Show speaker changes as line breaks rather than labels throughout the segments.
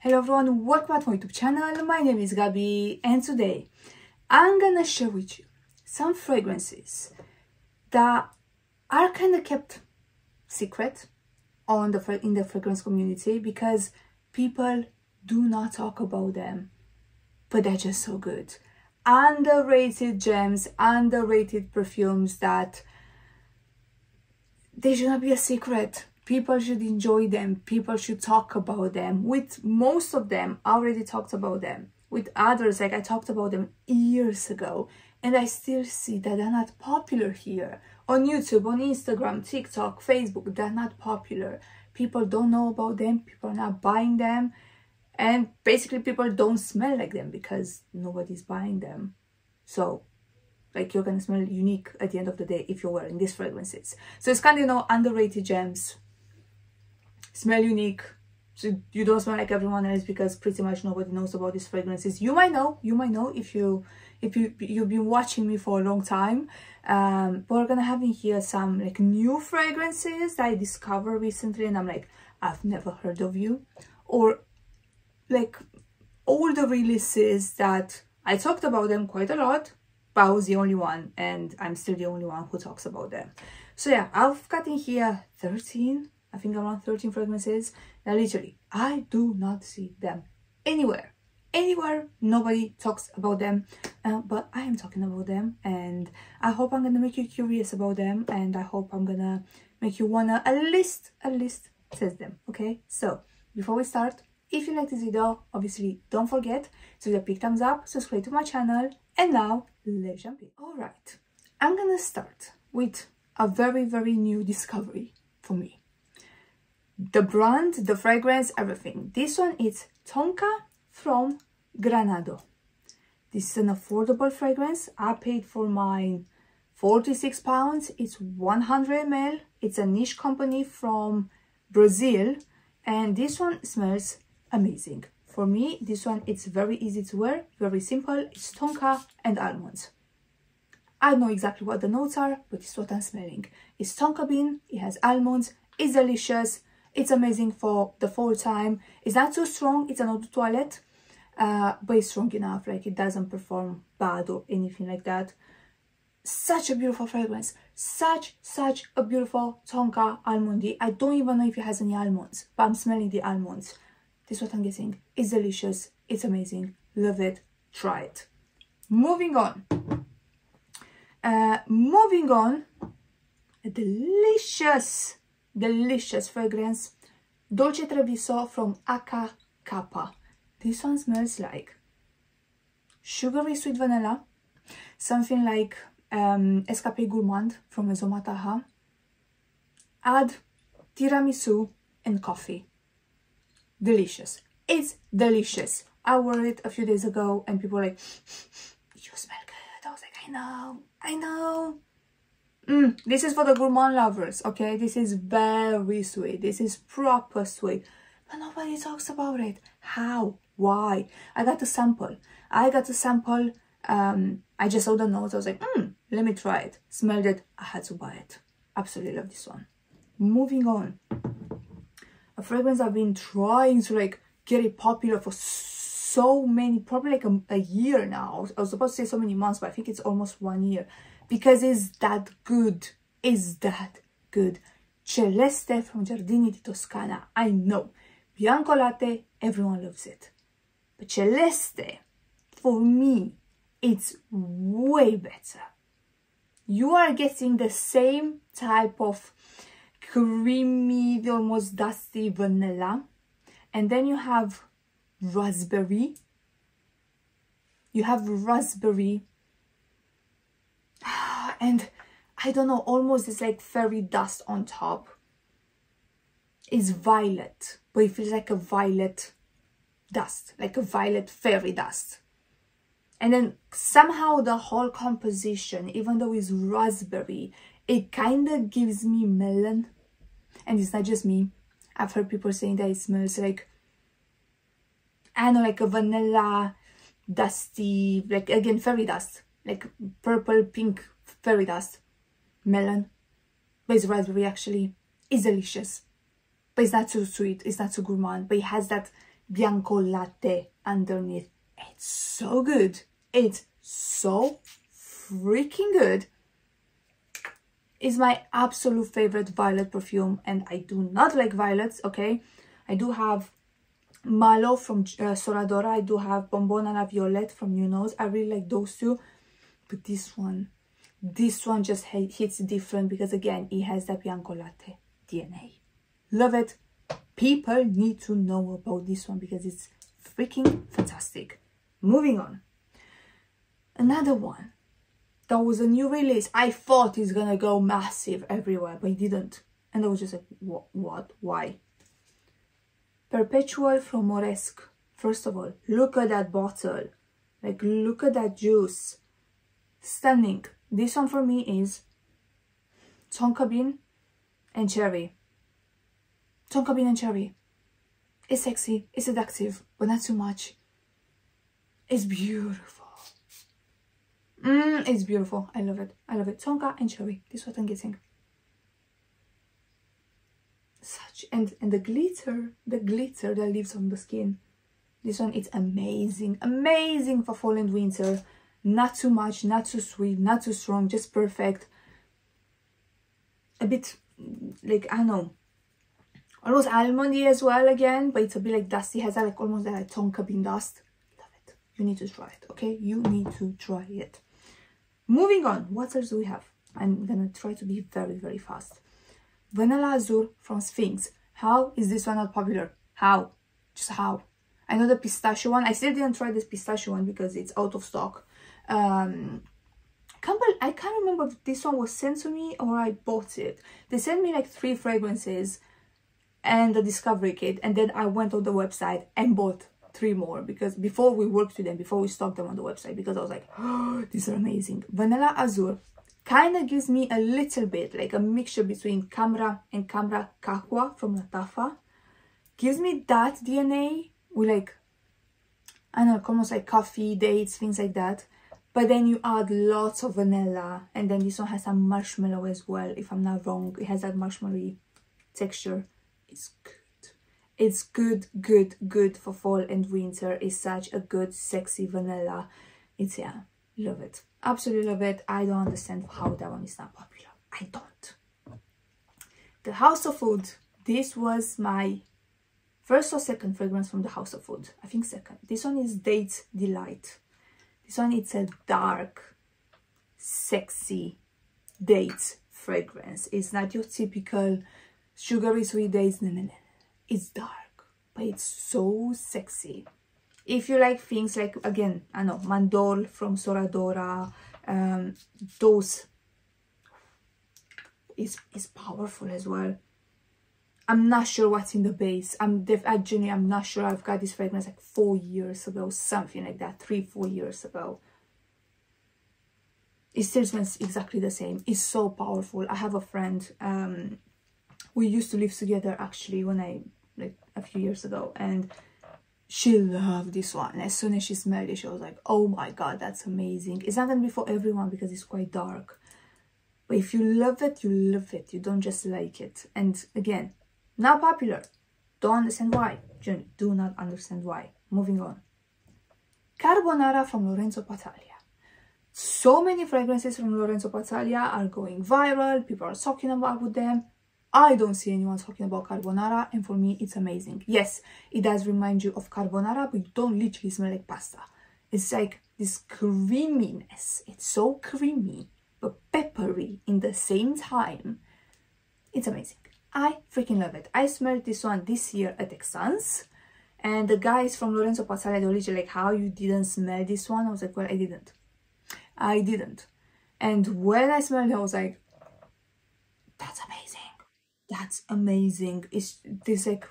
Hello everyone, welcome back to my YouTube channel. My name is Gabi and today I'm gonna share with you some fragrances that are kind of kept secret in the fragrance community because people do not talk about them, but they're just so good. Underrated gems, underrated perfumes that they should not be a secret. People should enjoy them. People should talk about them. With most of them, I already talked about them. With others, like I talked about them years ago. And I still see that they're not popular here. On YouTube, on Instagram, TikTok, Facebook, they're not popular. People don't know about them. People are not buying them. And basically, people don't smell like them because nobody's buying them. So, like, you're gonna smell unique at the end of the day if you're wearing these fragrances. So it's kind of, you know, underrated gems. Smell unique, so you don't smell like everyone else because pretty much nobody knows about these fragrances. You might know if you've been watching me for a long time. But we're gonna have in here some like new fragrances that I discovered recently, and I'm like, I've never heard of you, or like all the releases that I talked about them quite a lot, but I was the only one, and I'm still the only one who talks about them. So yeah, I've got in here 13. I think around 13 fragrances that literally I do not see them anywhere. Nobody talks about them, but I am talking about them, and I hope I'm gonna make you curious about them, and I hope I'm gonna make you wanna at least test them. Okay, so before we start, if you like this video, obviously don't forget to give a big thumbs up, subscribe to my channel, and now let's jump in. All right, I'm gonna start with a very new discovery for me. The brand, the fragrance, everything. This one is Tonka from Granado. This is an affordable fragrance. I paid for mine £46. It's 100 ml. It's a niche company from Brazil, and this one smells amazing. For me, this one, it's very easy to wear, very simple. It's Tonka and almonds. I don't know exactly what the notes are, but it's what I'm smelling. It's Tonka bean, it has almonds, it's delicious. It's amazing for the fall time. It's not too strong. It's an eau de toilette, but it's strong enough. Like, it doesn't perform bad or anything like that. Such a beautiful fragrance. Such a beautiful Tonka almondy. I don't even know if it has any almonds, but I'm smelling the almonds. This is what I'm getting. It's delicious. It's amazing. Love it. Try it. Moving on. A delicious fragrance, Dolce Treviso from Acca Kappa. This one smells like sugary sweet vanilla, something like Escape Gourmand from Mataha. Add tiramisu and coffee. Delicious. It's delicious. I wore it a few days ago and people were like, you smell good. I was like, I know. This is for the gourmand lovers, okay? This is very sweet. This is proper sweet. But nobody talks about it. How? Why? I got a sample. I just saw the notes. I was like, let me try it. Smelled it. I had to buy it. Absolutely love this one. Moving on. A fragrance I've been trying to like get it popular for so many, probably like a year now. I was supposed to say so many months, but I think it's almost 1 year. Because it's that good. It's that good. Celeste from Jardini Toscana. I know. Bianco latte, everyone loves it. But Celeste, for me, it's way better. You are getting the same type of creamy, almost dusty vanilla. And then you have raspberry. And I don't know, almost it's like fairy dust on top. It's violet, but it feels like a violet dust, like a violet fairy dust. And then somehow the whole composition, even though it's raspberry, it kind of gives me melon. And it's not just me. I've heard people saying that it smells like, I don't know, like a vanilla, dusty, like again, fairy dust, like purple, pink fairy dust, melon, but it's raspberry actually. It's delicious, but it's not too sweet, it's not too gourmand, but it has that bianco latte underneath. It's so good. It's so freaking good. It's my absolute favorite violet perfume, and I do not like violets, okay? I do have Malo from Soradora. I do have Bonbon à la Violette from You Knows. I really like those two. But this one just hits different because, again, it has that bianco latte DNA. Love it. People need to know about this one because it's freaking fantastic. Moving on. Another one. That was a new release. I thought it's gonna go massive everywhere, but it didn't. And I was just like, what? Why? Perpetual from Moresque. First of all, look at that bottle. Like, look at that juice. Stunning. This one for me is tonka bean and cherry. Tonka bean and cherry. It's sexy, it's seductive, but not too much. It's beautiful. It's beautiful. I love it. I love it. Tonka and cherry. This is what I'm getting. Such and the glitter that leaves on the skin. This one is amazing. Amazing for fall and winter. Not too much, not too sweet, not too strong, just perfect. A bit like, I don't know, almost almondy as well again, but it's a bit like dusty. Has that like almost that like tonka bean dust. Love it. You need to try it, okay? You need to try it. Moving on, what else do we have? I'm gonna try to be very, very fast. Vanilla Azure from Sphinx. How is this one not popular? How? Just how? I know the pistachio one. I still didn't try this pistachio one because it's out of stock. I can't remember if this one was sent to me or I bought it. They sent me like 3 fragrances and a discovery kit, and then I went on the website and bought 3 more because before we worked with them, before we stocked them on the website, because I was like, oh, these are amazing. Vanilla Azure kind of gives me a little bit like a mixture between Camera and Camera Caqua from Latafa. Gives me that DNA with like, I don't know, almost like coffee, dates, things like that. But then you add lots of vanilla, and then this one has some marshmallow as well, if I'm not wrong. It has that marshmallowy texture. It's good. It's good for fall and winter. It's such a good, sexy vanilla. It's, yeah, love it. Absolutely love it. I don't understand how that one is not popular. I don't. The House of Food. This was my first or second fragrance from the House of Food. I think second. This one is Date Delight. This one, it's a dark, sexy date fragrance. It's not your typical sugary sweet dates. No. It's dark, but it's so sexy. If you like things like, again, I know, Mandorle from Soradora, those is powerful as well. I'm not sure what's in the base. I'm not sure. I've got this fragrance like 4 years ago, something like that, 3-4 years ago. It still smells exactly the same. It's so powerful. I have a friend, we used to live together actually like a few years ago, and she loved this one. And as soon as she smelled it, she was like, oh my god, that's amazing. It's not gonna be for everyone because it's quite dark, but if you love it, you love it. You don't just like it. And again, not popular. Don't understand why. Do not understand why. Moving on. Carbonara from Lorenzo Pazzaglia. So many fragrances from Lorenzo Pazzaglia are going viral. People are talking about them. I don't see anyone talking about Carbonara, and for me, it's amazing. Yes, it does remind you of Carbonara, but you don't literally smell like pasta. It's like this creaminess. It's so creamy, but peppery in the same time. It's amazing. I freaking love it. I smelled this one this year at Essence, and the guys from Lorenzo Pazzaglia, they were literally like, how you didn't smell this one? I was like, well, I didn't. And when I smelled it, I was like, that's amazing. That's amazing. It's this like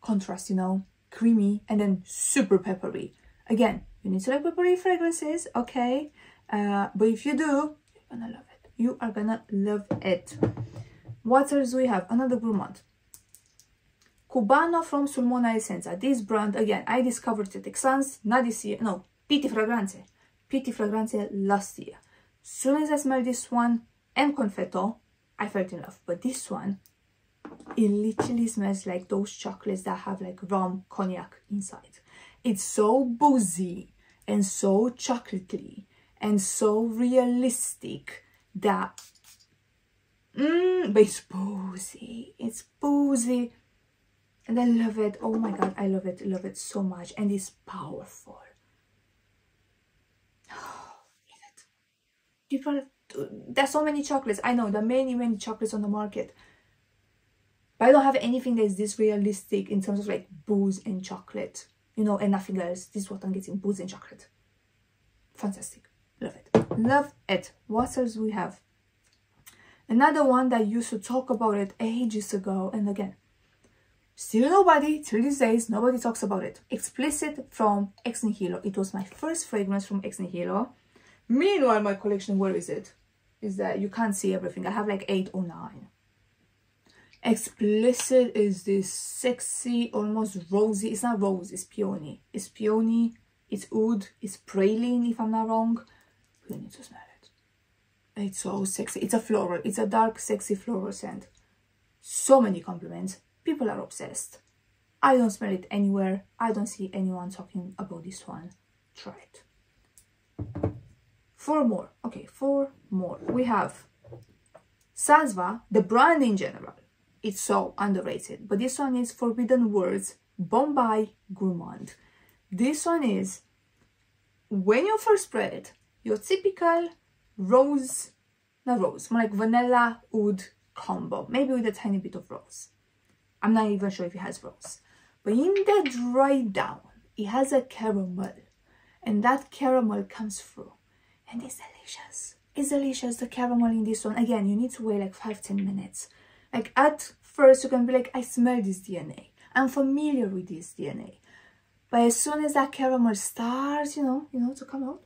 contrast, you know, creamy and then super peppery. Again, you need to like peppery fragrances, okay? But if you do, you're gonna love it. You are gonna love it. What else do we have? Another Gourmand. Cubano from Sulmona Essenza. This brand, again, I discovered it at Essence, not this year. No, Pitti Fragranze last year. Soon as I smelled this one and Confetto, I fell in love. But this one, It literally smells like those chocolates that have like rum cognac inside. It's so boozy and so chocolatey and so realistic that but it's boozy. It's boozy. And I love it. Oh my god, I love it so much. And it's powerful. People, there's so many chocolates. I know there are many chocolates on the market, but I don't have anything that is this realistic in terms of like booze and chocolate, you know, and nothing else. This is what I'm getting, booze and chocolate. Fantastic. Love it. Love it. What else do we have? Another one that used to talk about it ages ago, and again, still nobody, till these days, nobody talks about it. Explicite from Ex Nihilo. It was my first fragrance from Ex Nihilo. Meanwhile, my collection, where is it? Is that you can't see everything. I have like 8 or 9. Explicite is this sexy, almost rosy. It's not rose, it's peony. It's peony, it's oud, it's praline, if I'm not wrong. You need to smell it. It's so sexy. It's a floral. It's a dark, sexy floral scent. So many compliments. People are obsessed. I don't smell it anywhere. I don't see anyone talking about this one. Try it. 4 more. Okay, 4 more. We have Sasva, the brand in general. It's so underrated. But this one is Forbidden Words, Bombay Gourmand. This one is, when you first spray it, your typical rose, not rose, more like vanilla oud combo. Maybe with a tiny bit of rose. I'm not even sure if it has rose. But in the dry down, it has a caramel. And that caramel comes through. And it's delicious. It's delicious, the caramel in this one. Again, you need to wait like 5-10 minutes. Like at first you can be like, I smell this DNA. I'm familiar with this DNA. But as soon as that caramel starts, you know, to come out,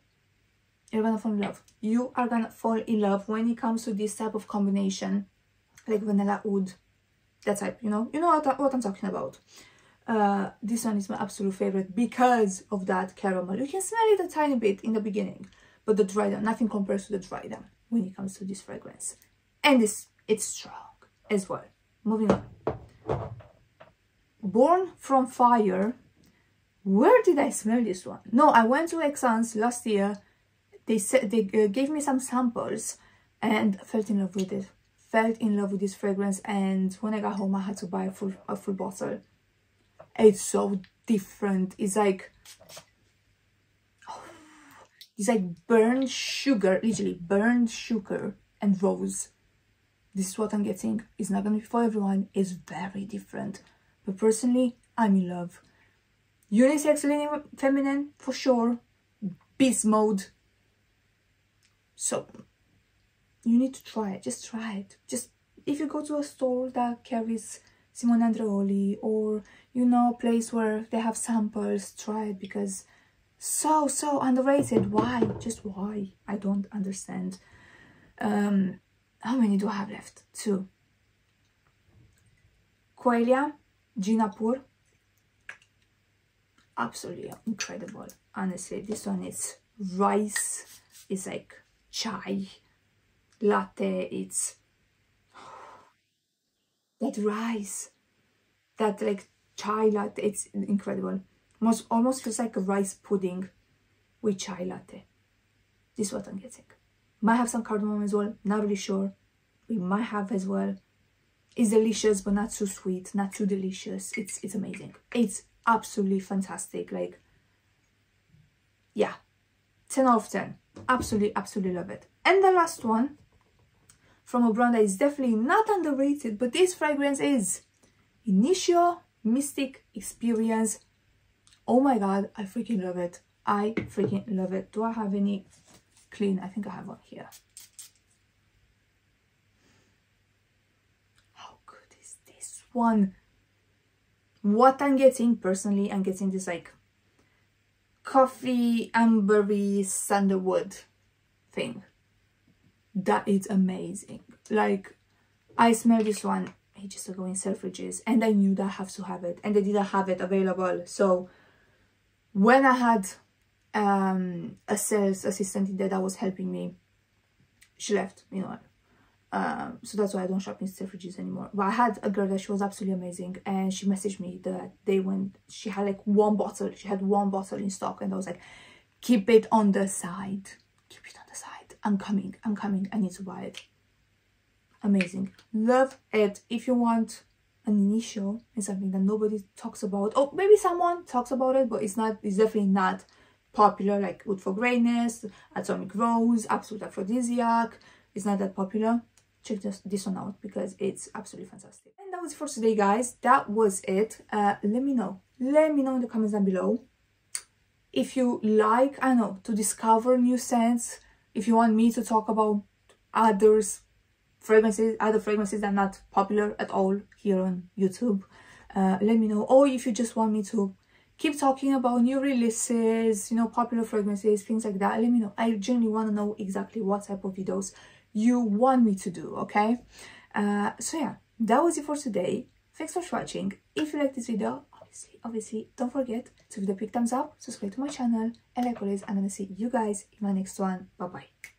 you're gonna fall in love. You are gonna fall in love when it comes to this type of combination. Like vanilla oud. That type, you know what I'm talking about. This one is my absolute favorite because of that caramel. You can smell it a tiny bit in the beginning. But the dry down, nothing compares to the dry down when it comes to this fragrance. And it's strong as well. Moving on. Born from Fire. Where did I smell this one? No, I went to Essence last year. They said they gave me some samples and fell in love with it. Fell in love with this fragrance, and when I got home I had to buy a full bottle. It's so different. It's like burnt sugar, literally burnt sugar and rose. This is what I'm getting. It's not gonna be for everyone. It's very different. But personally, I'm in love. Unisex, feminine, for sure. Beast mode. So, you need to try it. Just try it. Just, if you go to a store that carries Simone Andreoli, or, you know, a place where they have samples, try it, because so underrated. Why? Just why? I don't understand. How many do I have left? 2. Coelia, Djinapur. Absolutely incredible. Honestly, this one is rice. It's like chai latte. It's that rice, that like chai latte. It's incredible. Almost feels like a rice pudding with chai latte. This is what I'm getting. Might have some cardamom as well. Not really sure. We might have as well. It's delicious, but not too sweet, not too delicious. It's amazing. It's absolutely fantastic. Like, yeah, 10 out of 10. Absolutely love it. And the last one from a brand that is definitely not underrated, but this fragrance is Initio Mystic Experience. Oh my god, I freaking love it. I freaking love it. Do I have any clean? I think I have one here. How good is this one? What I'm getting, personally, I'm getting this like coffee, ambery, sandalwood thing. That is amazing. Like, I smelled this one ages ago in Selfridges, and I knew that I have to have it, and they didn't have it available. So when I had a sales assistant there that was helping me, she left, you know, So that's why I don't shop in Selfridges anymore. But I had a girl that she was absolutely amazing, and she messaged me the day when she had like one bottle. She had one bottle in stock, and I was like, keep it on the side. Keep it on the side. I'm coming. I need to buy it. Amazing. Love it. If you want an Initio, it's something that nobody talks about. Oh, maybe someone talks about it, but it's definitely not popular, like Wood for Greatness, Atomic Rose, Absolute Aphrodisiac. It's not that popular. Check this one out because it's absolutely fantastic. And that was it for today, guys. That was it. Let me know in the comments down below if you like, I don't know, to discover new scents, if you want me to talk about other fragrances that are not popular at all here on YouTube. Let me know. Or if you just want me to keep talking about new releases, you know, popular fragrances, things like that, let me know. I genuinely want to know exactly what type of videos you want me to do, okay? So yeah, that was it for today. Thanks for watching. If you like this video, obviously don't forget to give it a big thumbs up, subscribe to my channel, and like always, I'm gonna see you guys in my next one. Bye bye.